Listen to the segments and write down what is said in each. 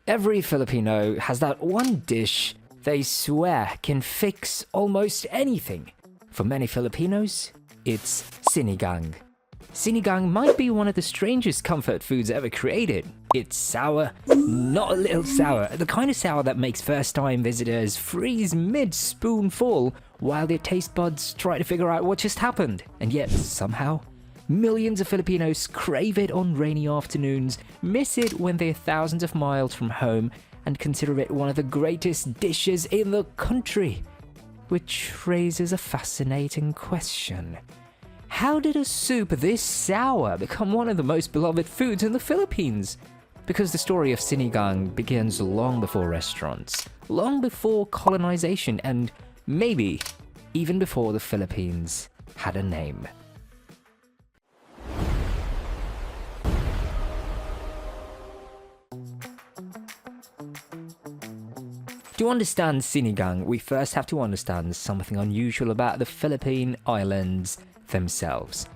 Every Filipino has that one dish they swear can fix almost anything. For many Filipinos, it's sinigang. Sinigang might be one of the strangest comfort foods ever created. It's sour, not a little sour, the kind of sour that makes first-time visitors freeze mid-spoonful while their taste buds try to figure out what just happened. And yet, somehow, millions of Filipinos crave it on rainy afternoons, miss it when they're thousands of miles from home, and consider it one of the greatest dishes in the country. Which raises a fascinating question. How did a soup this sour become one of the most beloved foods in the Philippines? Because the story of sinigang begins long before restaurants, long before colonization, and maybe even before the Philippines had a name. To understand sinigang, we first have to understand something unusual about the Philippine Islands themselves.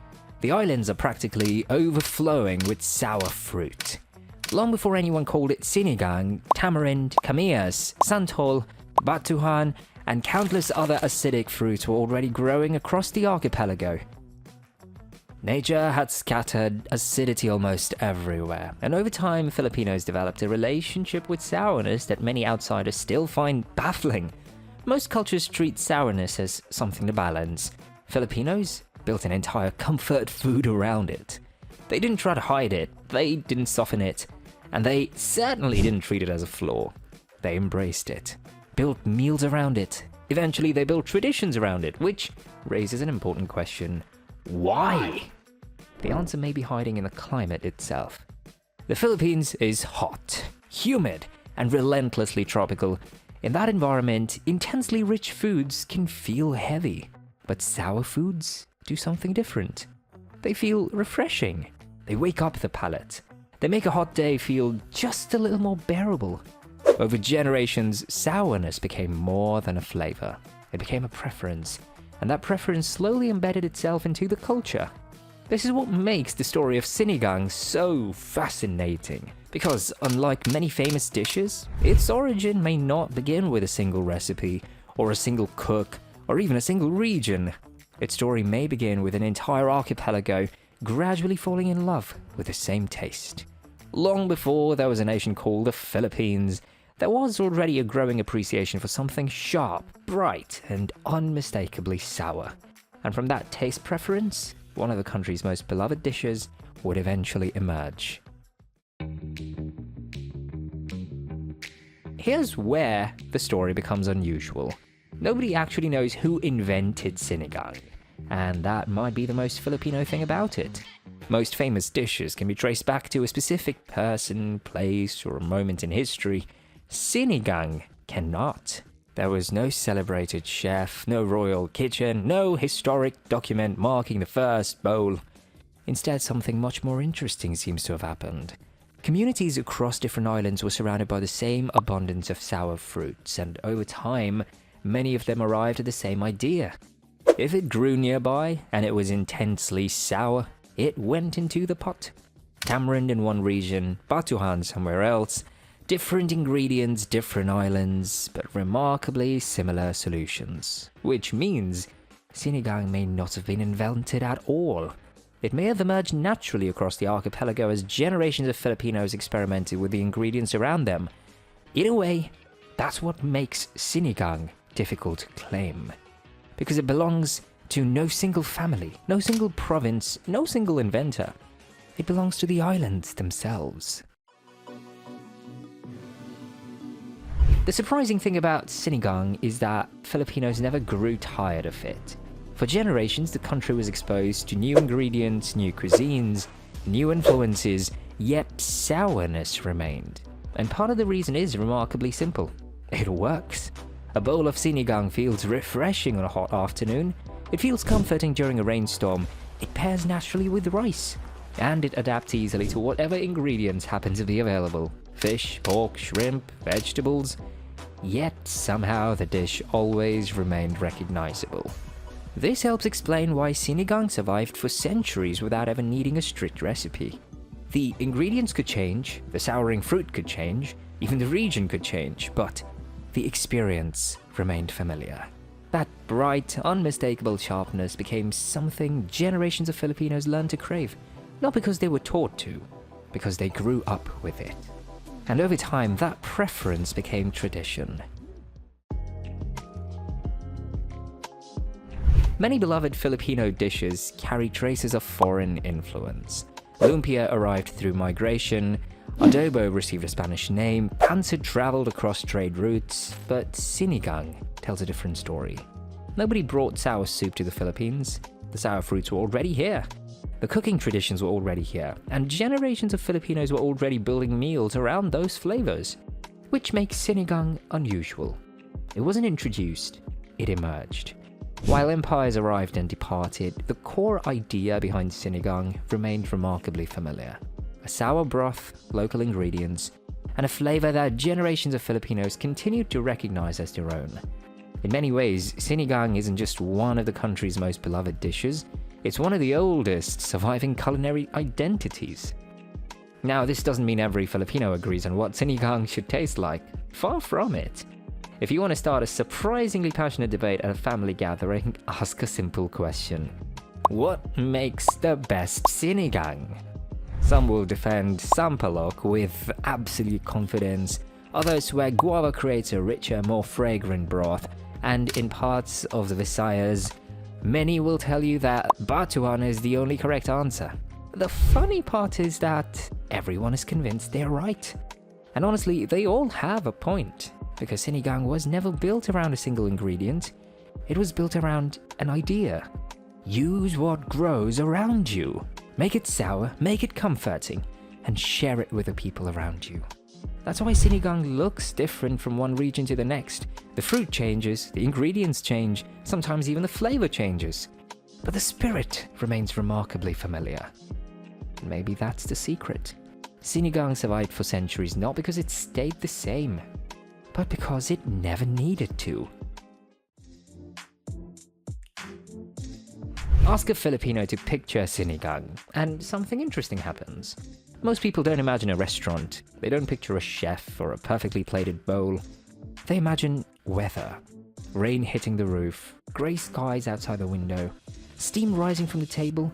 The islands are practically overflowing with sour fruit. Long before anyone called it sinigang, tamarind, camellias, santol, batuhan, and countless other acidic fruits were already growing across the archipelago. Nature had scattered acidity almost everywhere, and over time Filipinos developed a relationship with sourness that many outsiders still find baffling. Most cultures treat sourness as something to balance. Filipinos built an entire comfort food around it. They didn't try to hide it, they didn't soften it, and they certainly didn't treat it as a flaw. They embraced it, built meals around it. Eventually they built traditions around it, which raises an important question. Why? The answer may be hiding in the climate itself. The Philippines is hot, humid, and relentlessly tropical. In that environment, intensely rich foods can feel heavy, but sour foods do something different. They feel refreshing. They wake up the palate. They make a hot day feel just a little more bearable. Over generations, sourness became more than a flavor. It became a preference, and that preference slowly embedded itself into the culture. This is what makes the story of sinigang so fascinating, because unlike many famous dishes, its origin may not begin with a single recipe, or a single cook, or even a single region. Its story may begin with an entire archipelago gradually falling in love with the same taste. Long before there was a nation called the Philippines, there was already a growing appreciation for something sharp, bright, and unmistakably sour. And from that taste preference, one of the country's most beloved dishes would eventually emerge. Here's where the story becomes unusual. Nobody actually knows who invented sinigang, and that might be the most Filipino thing about it. Most famous dishes can be traced back to a specific person, place, or a moment in history. Sinigang cannot. There was no celebrated chef, no royal kitchen, no historic document marking the first bowl. Instead, something much more interesting seems to have happened. Communities across different islands were surrounded by the same abundance of sour fruits, and over time, many of them arrived at the same idea. If it grew nearby, and it was intensely sour, it went into the pot. Tamarind in one region, batuhan somewhere else. Different ingredients, different islands, but remarkably similar solutions. Which means sinigang may not have been invented at all. It may have emerged naturally across the archipelago as generations of Filipinos experimented with the ingredients around them. In a way, that's what makes sinigang difficult to claim. Because it belongs to no single family, no single province, no single inventor. It belongs to the islands themselves. The surprising thing about sinigang is that Filipinos never grew tired of it. For generations, the country was exposed to new ingredients, new cuisines, new influences, yet sourness remained. And part of the reason is remarkably simple. It works. A bowl of sinigang feels refreshing on a hot afternoon. It feels comforting during a rainstorm. It pairs naturally with rice. And it adapts easily to whatever ingredients happen to be available. Fish, pork, shrimp, vegetables. Yet somehow the dish always remained recognizable. This helps explain why sinigang survived for centuries without ever needing a strict recipe. The ingredients could change, the souring fruit could change, Even the region could change, but the experience remained familiar. That bright, unmistakable sharpness became something generations of Filipinos learned to crave, not because they were taught to, because they grew up with it. And over time, that preference became tradition. Many beloved Filipino dishes carry traces of foreign influence. Lumpia arrived through migration, adobo received a Spanish name, pancit traveled across trade routes, but sinigang tells a different story. Nobody brought sour soup to the Philippines. The sour fruits were already here. The cooking traditions were already here, and generations of Filipinos were already building meals around those flavors, which makes sinigang unusual. It wasn't introduced, it emerged. While empires arrived and departed, the core idea behind sinigang remained remarkably familiar. A sour broth, local ingredients, and a flavor that generations of Filipinos continued to recognize as their own. In many ways, sinigang isn't just one of the country's most beloved dishes, it's one of the oldest surviving culinary identities. Now, this doesn't mean every Filipino agrees on what sinigang should taste like. Far from it. If you want to start a surprisingly passionate debate at a family gathering, ask a simple question. What makes the best sinigang? Some will defend sampalok with absolute confidence, others swear guava creates a richer, more fragrant broth, and in parts of the Visayas, many will tell you that batuan is the only correct answer. The funny part is that everyone is convinced they're right. And honestly, they all have a point, because sinigang was never built around a single ingredient. It was built around an idea. Use what grows around you. Make it sour, make it comforting, and share it with the people around you. That's why sinigang looks different from one region to the next. The fruit changes, the ingredients change, sometimes even the flavor changes. But the spirit remains remarkably familiar. Maybe that's the secret. Sinigang survived for centuries not because it stayed the same, but because it never needed to. Ask a Filipino to picture sinigang, and something interesting happens. Most people don't imagine a restaurant. They don't picture a chef or a perfectly plated bowl. They imagine weather. Rain hitting the roof, grey skies outside the window, steam rising from the table.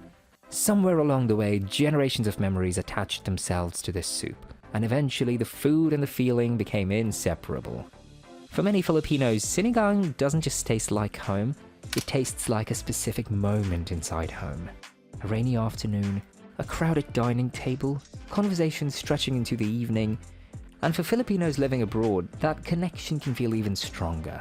Somewhere along the way, generations of memories attached themselves to this soup, and eventually the food and the feeling became inseparable. For many Filipinos, sinigang doesn't just taste like home, it tastes like a specific moment inside home. A rainy afternoon, a crowded dining table, conversations stretching into the evening, and for Filipinos living abroad, that connection can feel even stronger.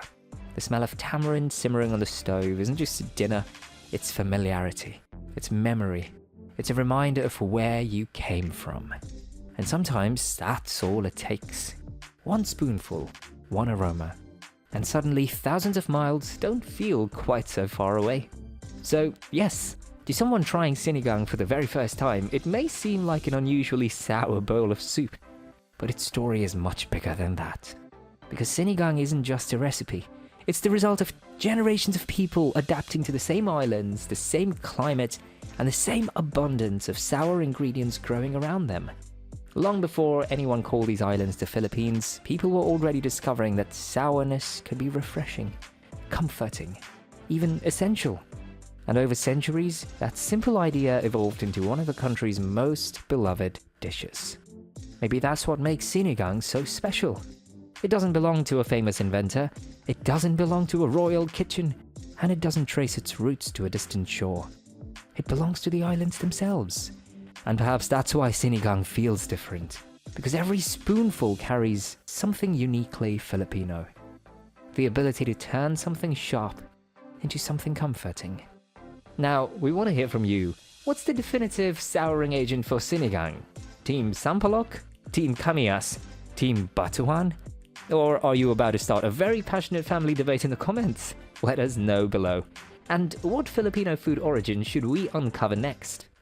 The smell of tamarind simmering on the stove isn't just dinner, it's familiarity, it's memory, it's a reminder of where you came from. And sometimes that's all it takes. One spoonful, one aroma, and suddenly thousands of miles don't feel quite so far away. So yes, to someone trying sinigang for the very first time, it may seem like an unusually sour bowl of soup, but its story is much bigger than that. Because sinigang isn't just a recipe, it's the result of generations of people adapting to the same islands, the same climate, and the same abundance of sour ingredients growing around them. Long before anyone called these islands the Philippines, people were already discovering that sourness could be refreshing, comforting, even essential. And over centuries, that simple idea evolved into one of the country's most beloved dishes. Maybe that's what makes sinigang so special. It doesn't belong to a famous inventor, it doesn't belong to a royal kitchen, and it doesn't trace its roots to a distant shore. It belongs to the islands themselves. And perhaps that's why sinigang feels different, because every spoonful carries something uniquely Filipino. The ability to turn something sharp into something comforting. Now, we want to hear from you. What's the definitive souring agent for sinigang? Team Sampalok? Team Kamias? Team Batuan? Or are you about to start a very passionate family debate in the comments? Let us know below. And what Filipino food origin should we uncover next?